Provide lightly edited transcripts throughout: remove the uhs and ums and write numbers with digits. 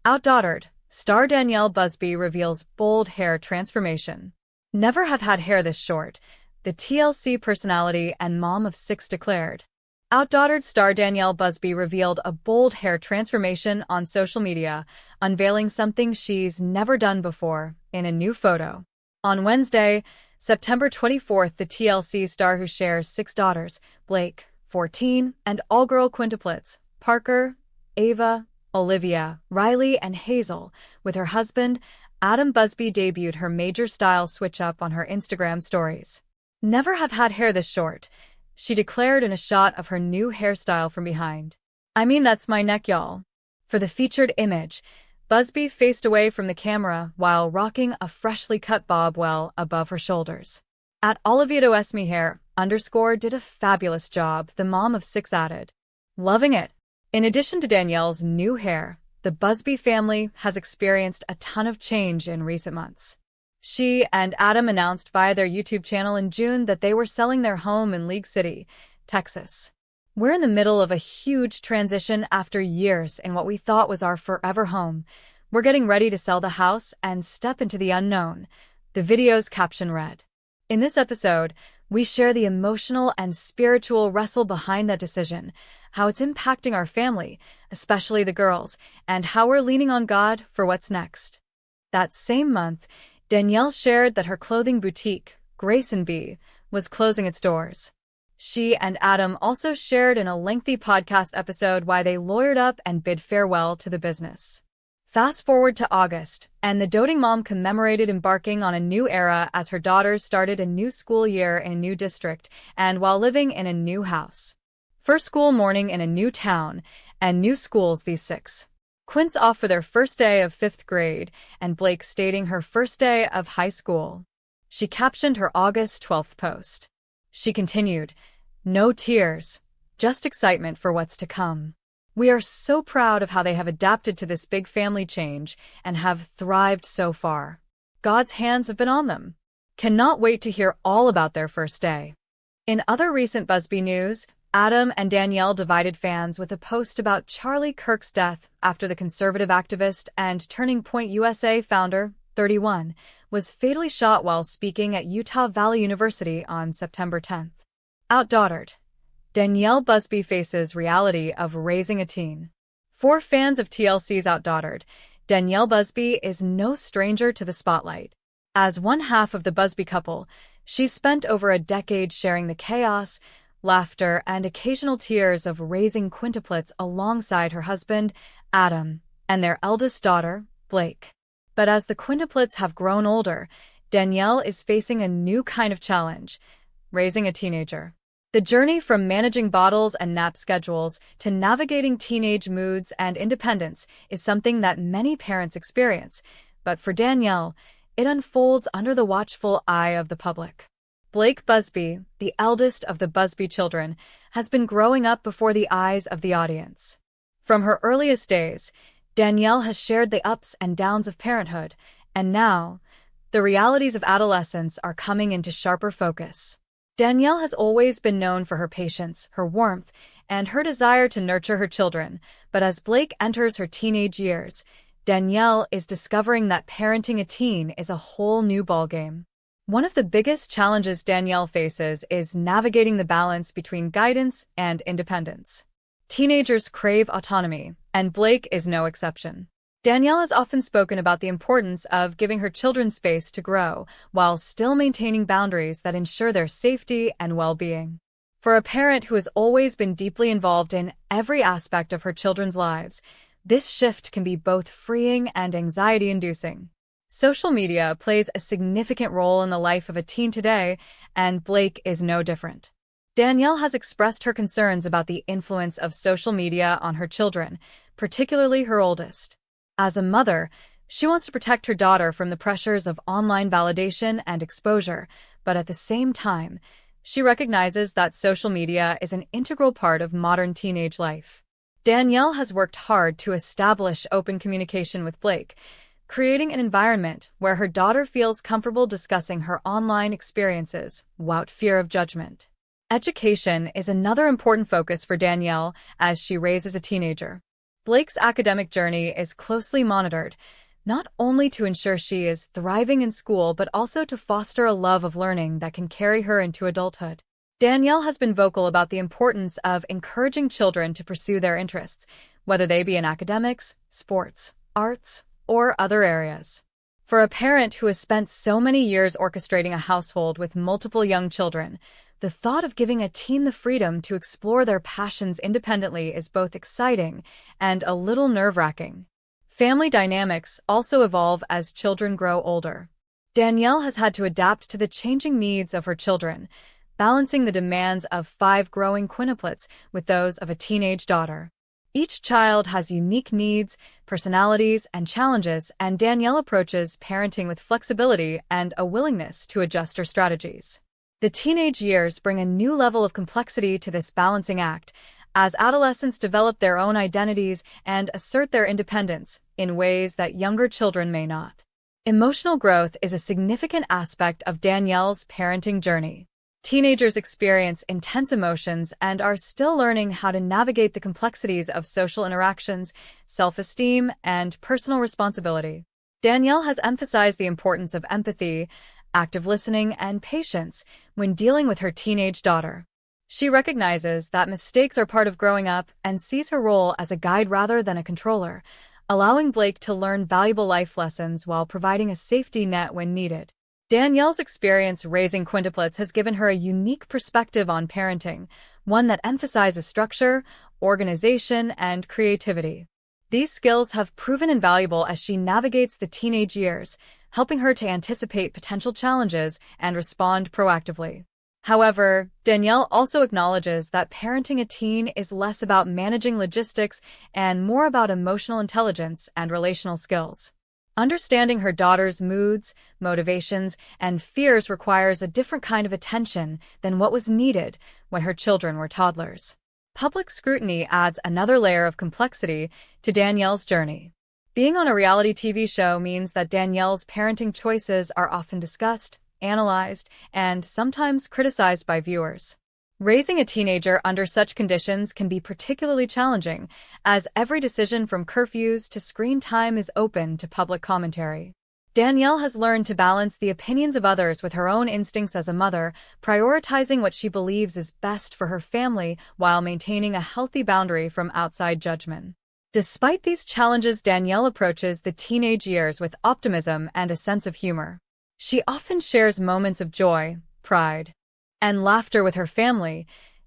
OutDaughtered, star Danielle Busby reveals bold hair transformation. Never have had hair this short, the TLC personality and mom of 6 declared. OutDaughtered star Danielle Busby revealed a bold hair transformation on social media, unveiling something she's never done before in a new photo. On Wednesday, September 24th, the TLC star, who shares 6 daughters, Blake, 14, and all-girl quintuplets, Parker, Ava, Olivia, Riley, and Hazel, with her husband, Adam Busby, debuted her major style switch-up on her Instagram stories. "Never have had hair this short," she declared in a shot of her new hairstyle from behind. "I mean, that's my neck, y'all." For the featured image, Busby faced away from the camera while rocking a freshly cut bob well above her shoulders. At @OliviaDoEsmihair_ did a fabulous job, the mom of 6 added. "Loving it." In addition to Danielle's new hair, the Busby family has experienced a ton of change in recent months. She and Adam announced via their YouTube channel in June that they were selling their home in League City, Texas. "We're in the middle of a huge transition after years in what we thought was our forever home. We're getting ready to sell the house and step into the unknown," the video's caption read. In this episode, we share the emotional and spiritual wrestle behind that decision, how it's impacting our family, especially the girls, and how we're leaning on God for what's next. That same month, Danielle shared that her clothing boutique, Grace & B, was closing its doors. She and Adam also shared in a lengthy podcast episode why they lawyered up and bid farewell to the business. Fast forward to August, and the doting mom commemorated embarking on a new era as her daughters started a new school year in a new district and while living in a new house. First school morning in a new town, and new schools, these 6. Quints off for their first day of 5th grade, and Blake stating her first day of high school. She captioned her August 12th post. She continued, "No tears, just excitement for what's to come. We are so proud of how they have adapted to this big family change and have thrived so far. God's hands have been on them. Cannot wait to hear all about their first day." In other recent Busby news, Adam and Danielle divided fans with a post about Charlie Kirk's death after the conservative activist and Turning Point USA founder, 31, was fatally shot while speaking at Utah Valley University on September 10th. OutDaughtered, Danielle Busby faces reality of raising a teen. For fans of TLC's OutDaughtered, Danielle Busby is no stranger to the spotlight. As one half of the Busby couple, she's spent over a decade sharing the chaos, laughter, and occasional tears of raising quintuplets alongside her husband, Adam, and their eldest daughter, Blake. But as the quintuplets have grown older, Danielle is facing a new kind of challenge: raising a teenager. The journey from managing bottles and nap schedules to navigating teenage moods and independence is something that many parents experience, but for Danielle, it unfolds under the watchful eye of the public. Blake Busby, the eldest of the Busby children, has been growing up before the eyes of the audience. From her earliest days, Danielle has shared the ups and downs of parenthood, and now, the realities of adolescence are coming into sharper focus. Danielle has always been known for her patience, her warmth, and her desire to nurture her children, but as Blake enters her teenage years, Danielle is discovering that parenting a teen is a whole new ballgame. One of the biggest challenges Danielle faces is navigating the balance between guidance and independence. Teenagers crave autonomy, and Blake is no exception. Danielle has often spoken about the importance of giving her children space to grow, while still maintaining boundaries that ensure their safety and well-being. For a parent who has always been deeply involved in every aspect of her children's lives, this shift can be both freeing and anxiety-inducing. Social media plays a significant role in the life of a teen today, and Blake is no different. Danielle has expressed her concerns about the influence of social media on her children, particularly her oldest. As a mother, she wants to protect her daughter from the pressures of online validation and exposure, but at the same time, she recognizes that social media is an integral part of modern teenage life. Danielle has worked hard to establish open communication with Blake, creating an environment where her daughter feels comfortable discussing her online experiences without fear of judgment. Education is another important focus for Danielle as she raises a teenager. Blake's academic journey is closely monitored, not only to ensure she is thriving in school but also to foster a love of learning that can carry her into adulthood. Danielle has been vocal about the importance of encouraging children to pursue their interests, whether they be in academics, sports, arts, or other areas. For a parent who has spent so many years orchestrating a household with multiple young children, the thought of giving a teen the freedom to explore their passions independently is both exciting and a little nerve-wracking. Family dynamics also evolve as children grow older. Danielle has had to adapt to the changing needs of her children, balancing the demands of 5 growing quintuplets with those of a teenage daughter. Each child has unique needs, personalities, and challenges, and Danielle approaches parenting with flexibility and a willingness to adjust her strategies. The teenage years bring a new level of complexity to this balancing act, as adolescents develop their own identities and assert their independence in ways that younger children may not. Emotional growth is a significant aspect of Danielle's parenting journey. Teenagers experience intense emotions and are still learning how to navigate the complexities of social interactions, self-esteem, and personal responsibility. Danielle has emphasized the importance of empathy, active listening, and patience when dealing with her teenage daughter. She recognizes that mistakes are part of growing up and sees her role as a guide rather than a controller, allowing Blake to learn valuable life lessons while providing a safety net when needed. Danielle's experience raising quintuplets has given her a unique perspective on parenting, one that emphasizes structure, organization, and creativity. These skills have proven invaluable as she navigates the teenage years, helping her to anticipate potential challenges and respond proactively. However, Danielle also acknowledges that parenting a teen is less about managing logistics and more about emotional intelligence and relational skills. Understanding her daughter's moods, motivations, and fears requires a different kind of attention than what was needed when her children were toddlers. Public scrutiny adds another layer of complexity to Danielle's journey. Being on a reality TV show means that Danielle's parenting choices are often discussed, analyzed, and sometimes criticized by viewers. Raising a teenager under such conditions can be particularly challenging, as every decision from curfews to screen time is open to public commentary. Danielle has learned to balance the opinions of others with her own instincts as a mother, prioritizing what she believes is best for her family while maintaining a healthy boundary from outside judgment. Despite these challenges, Danielle approaches the teenage years with optimism and a sense of humor. She often shares moments of joy, pride, and laughter with her family,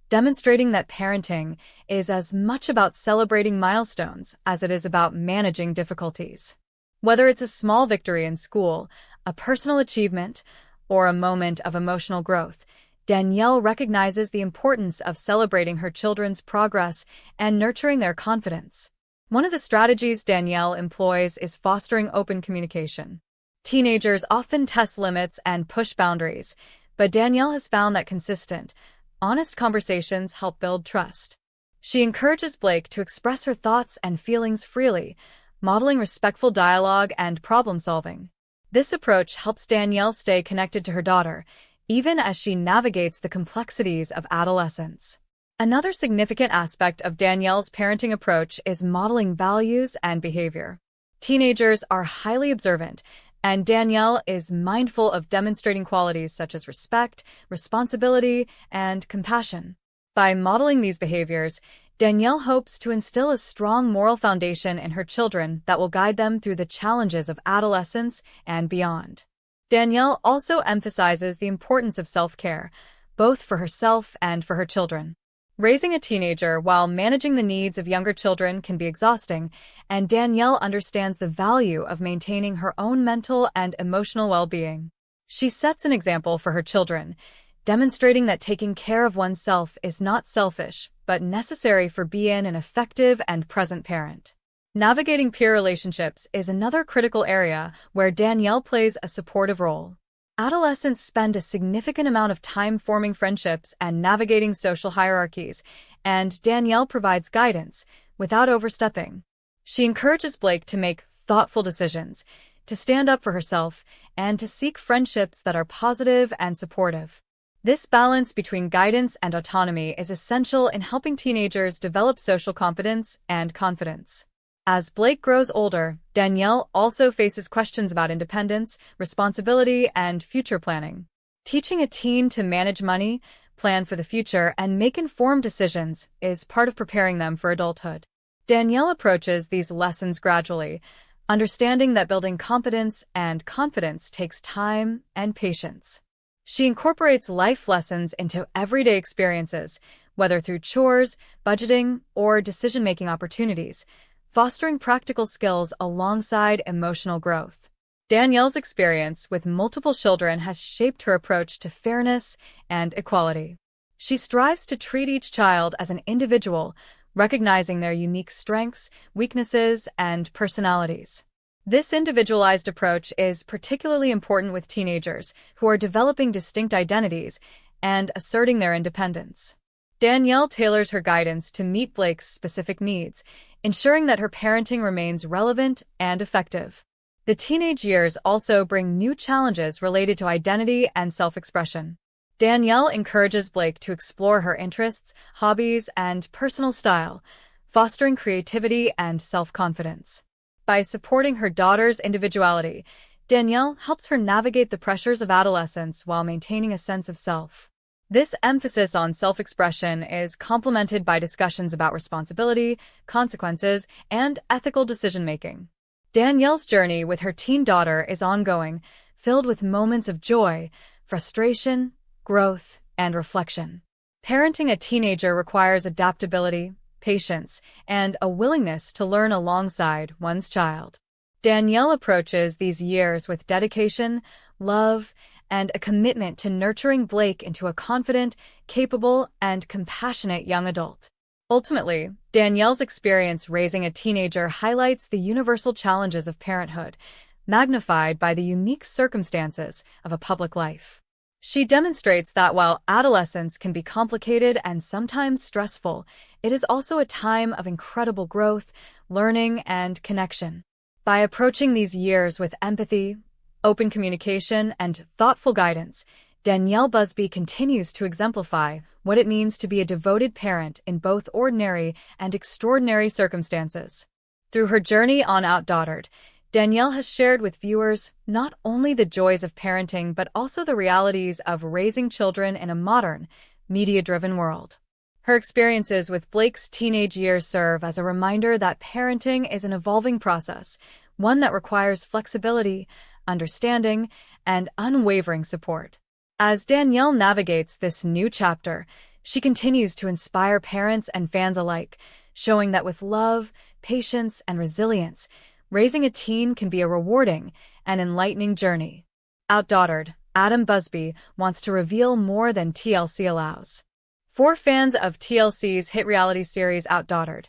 demonstrating that parenting is as much about celebrating milestones as it is about managing difficulties. Whether it's a small victory in school, a personal achievement, or a moment of emotional growth, Danielle recognizes the importance of celebrating her children's progress and nurturing their confidence. One of the strategies Danielle employs is fostering open communication. Teenagers often test limits and push boundaries, but Danielle has found that consistent, honest conversations help build trust. She encourages Blake to express her thoughts and feelings freely, modeling respectful dialogue and problem-solving. This approach helps Danielle stay connected to her daughter, even as she navigates the complexities of adolescence. Another significant aspect of Danielle's parenting approach is modeling values and behavior. Teenagers are highly observant, and Danielle is mindful of demonstrating qualities such as respect, responsibility, and compassion. By modeling these behaviors, Danielle hopes to instill a strong moral foundation in her children that will guide them through the challenges of adolescence and beyond. Danielle also emphasizes the importance of self-care, both for herself and for her children. Raising a teenager while managing the needs of younger children can be exhausting, and Danielle understands the value of maintaining her own mental and emotional well-being. She sets an example for her children, demonstrating that taking care of oneself is not selfish, but necessary for being an effective and present parent. Navigating peer relationships is another critical area where Danielle plays a supportive role. Adolescents spend a significant amount of time forming friendships and navigating social hierarchies, and Danielle provides guidance without overstepping. She encourages Blake to make thoughtful decisions, to stand up for herself, and to seek friendships that are positive and supportive. This balance between guidance and autonomy is essential in helping teenagers develop social competence and confidence. As Blake grows older, Danielle also faces questions about independence, responsibility, and future planning. Teaching a teen to manage money, plan for the future, and make informed decisions is part of preparing them for adulthood. Danielle approaches these lessons gradually, understanding that building competence and confidence takes time and patience. She incorporates life lessons into everyday experiences, whether through chores, budgeting, or decision-making opportunities, fostering practical skills alongside emotional growth. Danielle's experience with multiple children has shaped her approach to fairness and equality. She strives to treat each child as an individual, recognizing their unique strengths, weaknesses, and personalities. This individualized approach is particularly important with teenagers who are developing distinct identities and asserting their independence. Danielle tailors her guidance to meet Blake's specific needs, ensuring that her parenting remains relevant and effective. The teenage years also bring new challenges related to identity and self-expression. Danielle encourages Blake to explore her interests, hobbies, and personal style, fostering creativity and self-confidence. By supporting her daughter's individuality, Danielle helps her navigate the pressures of adolescence while maintaining a sense of self. This emphasis on self-expression is complemented by discussions about responsibility, consequences, and ethical decision-making. Danielle's journey with her teen daughter is ongoing, filled with moments of joy, frustration, growth, and reflection. Parenting a teenager requires adaptability, patience, and a willingness to learn alongside one's child. Danielle approaches these years with dedication, love, and a commitment to nurturing Blake into a confident, capable, and compassionate young adult. Ultimately, Danielle's experience raising a teenager highlights the universal challenges of parenthood, magnified by the unique circumstances of a public life. She demonstrates that while adolescence can be complicated and sometimes stressful, it is also a time of incredible growth, learning, and connection. By approaching these years with empathy, open communication, and thoughtful guidance, Danielle Busby continues to exemplify what it means to be a devoted parent in both ordinary and extraordinary circumstances. Through her journey on OutDaughtered, Danielle has shared with viewers not only the joys of parenting but also the realities of raising children in a modern, media-driven world. Her experiences with Blake's teenage years serve as a reminder that parenting is an evolving process, one that requires flexibility, understanding, and unwavering support. As Danielle navigates this new chapter, she continues to inspire parents and fans alike, showing that with love, patience, and resilience, raising a teen can be a rewarding and enlightening journey. OutDaughtered, Adam Busby wants to reveal more than TLC allows. For fans of TLC's hit reality series OutDaughtered,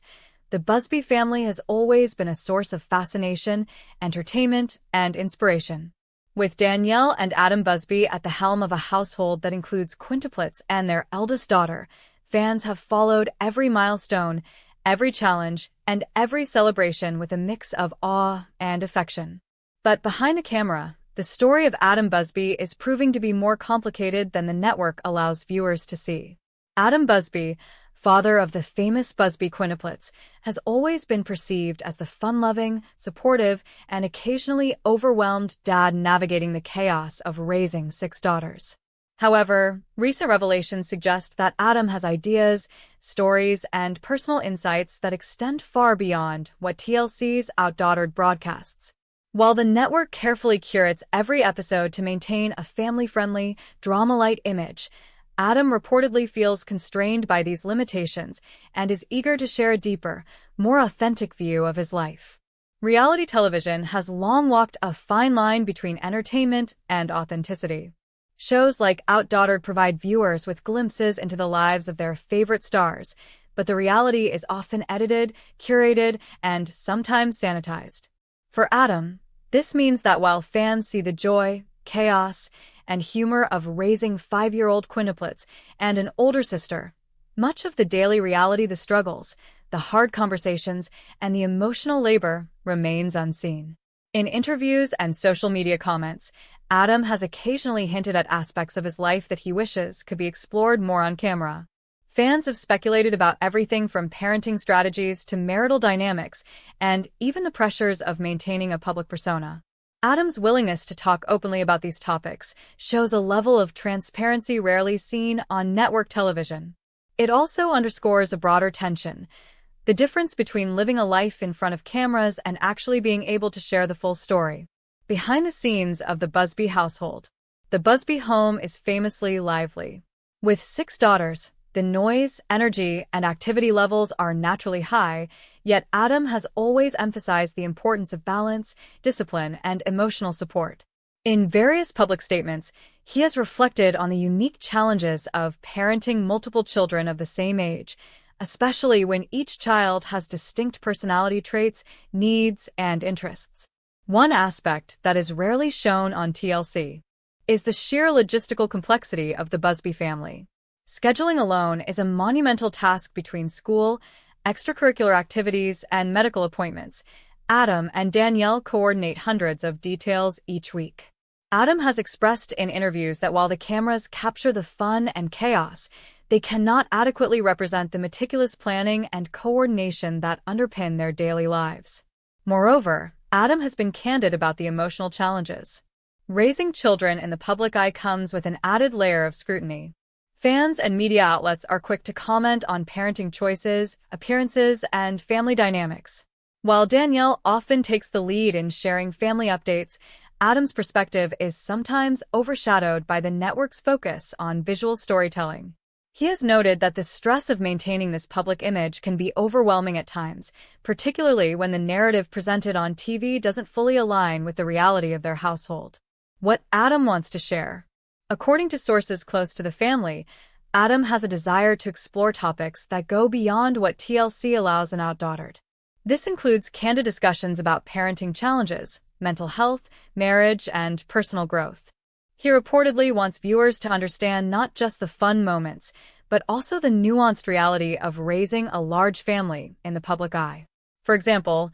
the Busby family has always been a source of fascination, entertainment, and inspiration. With Danielle and Adam Busby at the helm of a household that includes quintuplets and their eldest daughter, fans have followed every milestone, every challenge, and every celebration with a mix of awe and affection. But behind the camera, the story of Adam Busby is proving to be more complicated than the network allows viewers to see. Adam Busby, father of the famous Busby quintuplets, has always been perceived as the fun-loving, supportive, and occasionally overwhelmed dad navigating the chaos of raising 6 daughters. However, recent revelations suggest that Adam has ideas, stories, and personal insights that extend far beyond what TLC's OutDaughtered broadcasts. While the network carefully curates every episode to maintain a family-friendly, drama-light image, Adam reportedly feels constrained by these limitations and is eager to share a deeper, more authentic view of his life. Reality television has long walked a fine line between entertainment and authenticity. Shows like OutDaughtered provide viewers with glimpses into the lives of their favorite stars, but the reality is often edited, curated, and sometimes sanitized. For Adam, this means that while fans see the joy, chaos, and humor of raising 5-year-old quintuplets and an older sister, much of the daily reality, the struggles, the hard conversations, and the emotional labor remains unseen. In interviews and social media comments, Adam has occasionally hinted at aspects of his life that he wishes could be explored more on camera. Fans have speculated about everything from parenting strategies to marital dynamics, and even the pressures of maintaining a public persona. Adam's willingness to talk openly about these topics shows a level of transparency rarely seen on network television. It also underscores a broader tension: the difference between living a life in front of cameras and actually being able to share the full story. Behind the scenes of the Busby household. The Busby home is famously lively. With 6 daughters, the noise, energy, and activity levels are naturally high, yet Adam has always emphasized the importance of balance, discipline, and emotional support. In various public statements, he has reflected on the unique challenges of parenting multiple children of the same age, especially when each child has distinct personality traits, needs, and interests. One aspect that is rarely shown on TLC is the sheer logistical complexity of the Busby family. Scheduling alone is a monumental task between school, extracurricular activities, and medical appointments. Adam and Danielle coordinate hundreds of details each week. Adam has expressed in interviews that while the cameras capture the fun and chaos, they cannot adequately represent the meticulous planning and coordination that underpin their daily lives. Moreover, Adam has been candid about the emotional challenges. Raising children in the public eye comes with an added layer of scrutiny. Fans and media outlets are quick to comment on parenting choices, appearances, and family dynamics. While Danielle often takes the lead in sharing family updates, Adam's perspective is sometimes overshadowed by the network's focus on visual storytelling. He has noted that the stress of maintaining this public image can be overwhelming at times, particularly when the narrative presented on TV doesn't fully align with the reality of their household. What Adam wants to share. According to sources close to the family, Adam has a desire to explore topics that go beyond what TLC allows in OutDaughtered. This includes candid discussions about parenting challenges, mental health, marriage, and personal growth. He reportedly wants viewers to understand not just the fun moments, but also the nuanced reality of raising a large family in the public eye. For example,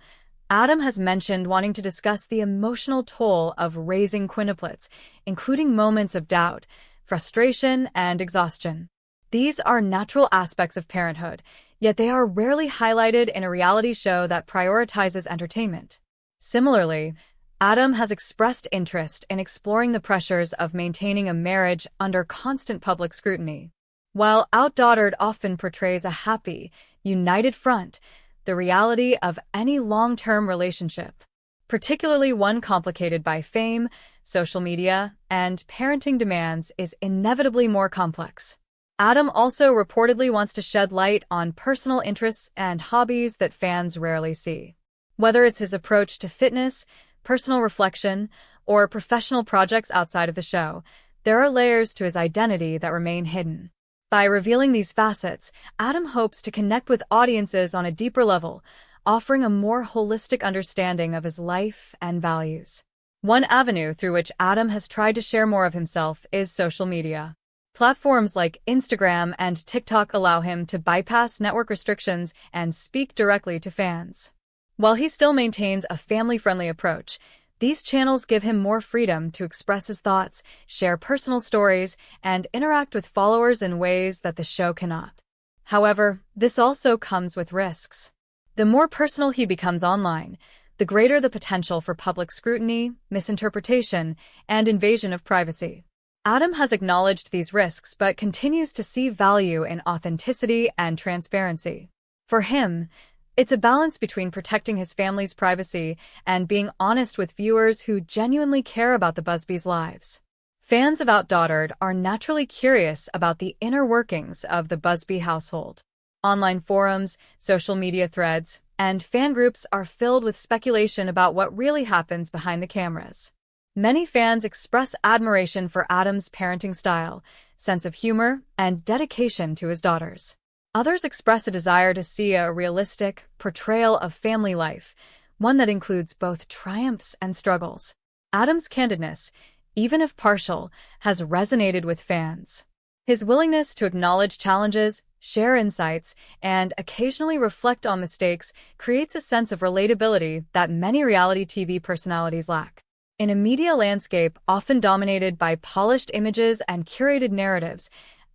Adam has mentioned wanting to discuss the emotional toll of raising quintuplets, including moments of doubt, frustration, and exhaustion. These are natural aspects of parenthood, yet they are rarely highlighted in a reality show that prioritizes entertainment. Similarly, Adam has expressed interest in exploring the pressures of maintaining a marriage under constant public scrutiny. While OutDaughtered often portrays a happy, united front, the reality of any long-term relationship, particularly one complicated by fame, social media, and parenting demands, is inevitably more complex. Adam also reportedly wants to shed light on personal interests and hobbies that fans rarely see. Whether it's his approach to fitness, personal reflection, or professional projects outside of the show, there are layers to his identity that remain hidden. By revealing these facets, Adam hopes to connect with audiences on a deeper level, offering a more holistic understanding of his life and values. One avenue through which Adam has tried to share more of himself is social media. Platforms like Instagram and TikTok allow him to bypass network restrictions and speak directly to fans. While he still maintains a family-friendly approach, these channels give him more freedom to express his thoughts, share personal stories, and interact with followers in ways that the show cannot. However, this also comes with risks. The more personal he becomes online, the greater the potential for public scrutiny, misinterpretation, and invasion of privacy. Adam has acknowledged these risks but continues to see value in authenticity and transparency. For him, it's a balance between protecting his family's privacy and being honest with viewers who genuinely care about the Busbys' lives. Fans of OutDaughtered are naturally curious about the inner workings of the Busby household. Online forums, social media threads, and fan groups are filled with speculation about what really happens behind the cameras. Many fans express admiration for Adam's parenting style, sense of humor, and dedication to his daughters. Others express a desire to see a realistic portrayal of family life, one that includes both triumphs and struggles. Adam's candidness, even if partial, has resonated with fans. His willingness to acknowledge challenges, share insights, and occasionally reflect on mistakes creates a sense of relatability that many reality TV personalities lack. In a media landscape often dominated by polished images and curated narratives,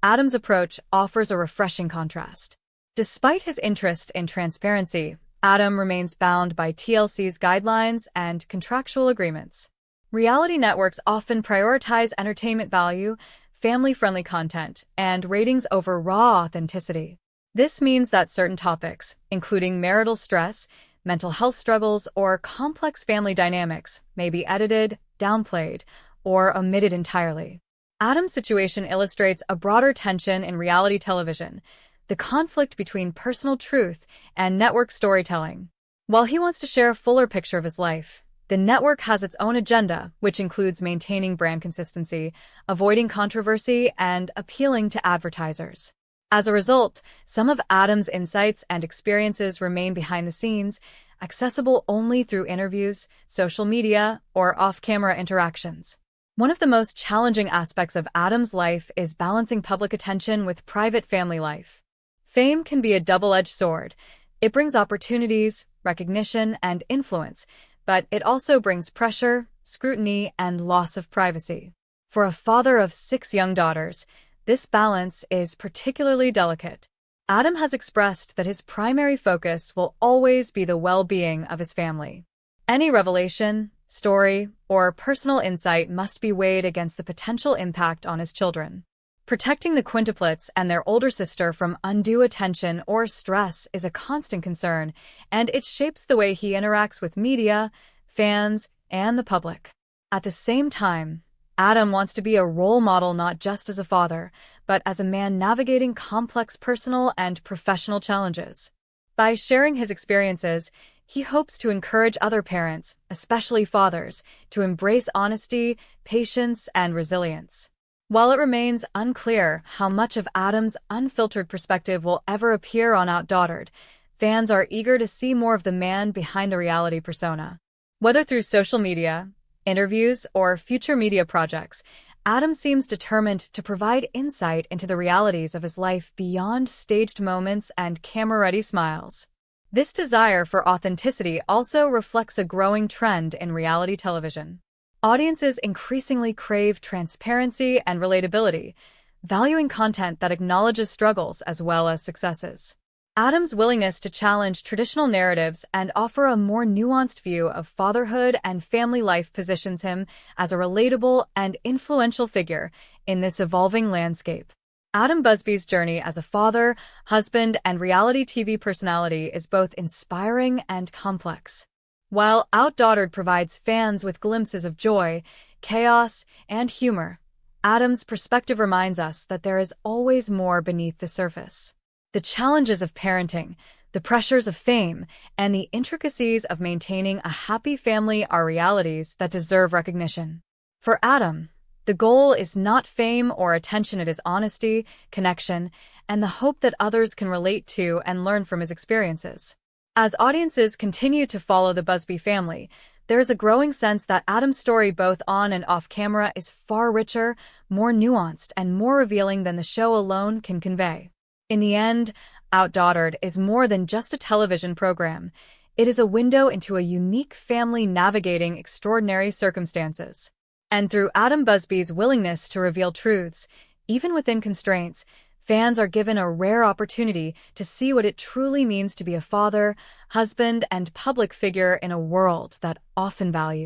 Adam's approach offers a refreshing contrast. Despite his interest in transparency, Adam remains bound by TLC's guidelines and contractual agreements. Reality networks often prioritize entertainment value, family-friendly content, and ratings over raw authenticity. This means that certain topics, including marital stress, mental health struggles, or complex family dynamics, may be edited, downplayed, or omitted entirely. Adam's situation illustrates a broader tension in reality television, the conflict between personal truth and network storytelling. While he wants to share a fuller picture of his life, the network has its own agenda, which includes maintaining brand consistency, avoiding controversy, and appealing to advertisers. As a result, some of Adam's insights and experiences remain behind the scenes, accessible only through interviews, social media, or off-camera interactions. One of the most challenging aspects of Adam's life is balancing public attention with private family life. Fame can be a double-edged sword. It brings opportunities, recognition, and influence, but it also brings pressure, scrutiny, and loss of privacy. For a father of 6 young daughters, this balance is particularly delicate. Adam has expressed that his primary focus will always be the well-being of his family. Any revelation, story, or personal insight must be weighed against the potential impact on his children. Protecting the quintuplets and their older sister from undue attention or stress is a constant concern, and it shapes the way he interacts with media, fans, and the public. At the same time, Adam wants to be a role model not just as a father, but as a man navigating complex personal and professional challenges. By sharing his experiences, he hopes to encourage other parents, especially fathers, to embrace honesty, patience, and resilience. While it remains unclear how much of Adam's unfiltered perspective will ever appear on OutDaughtered, fans are eager to see more of the man behind the reality persona. Whether through social media, interviews, or future media projects, Adam seems determined to provide insight into the realities of his life beyond staged moments and camera-ready smiles. This desire for authenticity also reflects a growing trend in reality television. Audiences increasingly crave transparency and relatability, valuing content that acknowledges struggles as well as successes. Adam's willingness to challenge traditional narratives and offer a more nuanced view of fatherhood and family life positions him as a relatable and influential figure in this evolving landscape. Adam Busby's journey as a father, husband, and reality TV personality is both inspiring and complex. While OutDaughtered provides fans with glimpses of joy, chaos, and humor, Adam's perspective reminds us that there is always more beneath the surface. The challenges of parenting, the pressures of fame, and the intricacies of maintaining a happy family are realities that deserve recognition. For Adam, the goal is not fame or attention, it is honesty, connection, and the hope that others can relate to and learn from his experiences. As audiences continue to follow the Busby family, there is a growing sense that Adam's story both on and off camera is far richer, more nuanced, and more revealing than the show alone can convey. In the end, OutDaughtered is more than just a television program. It is a window into a unique family navigating extraordinary circumstances. And through Adam Busby's willingness to reveal truths, even within constraints, fans are given a rare opportunity to see what it truly means to be a father, husband, and public figure in a world that often values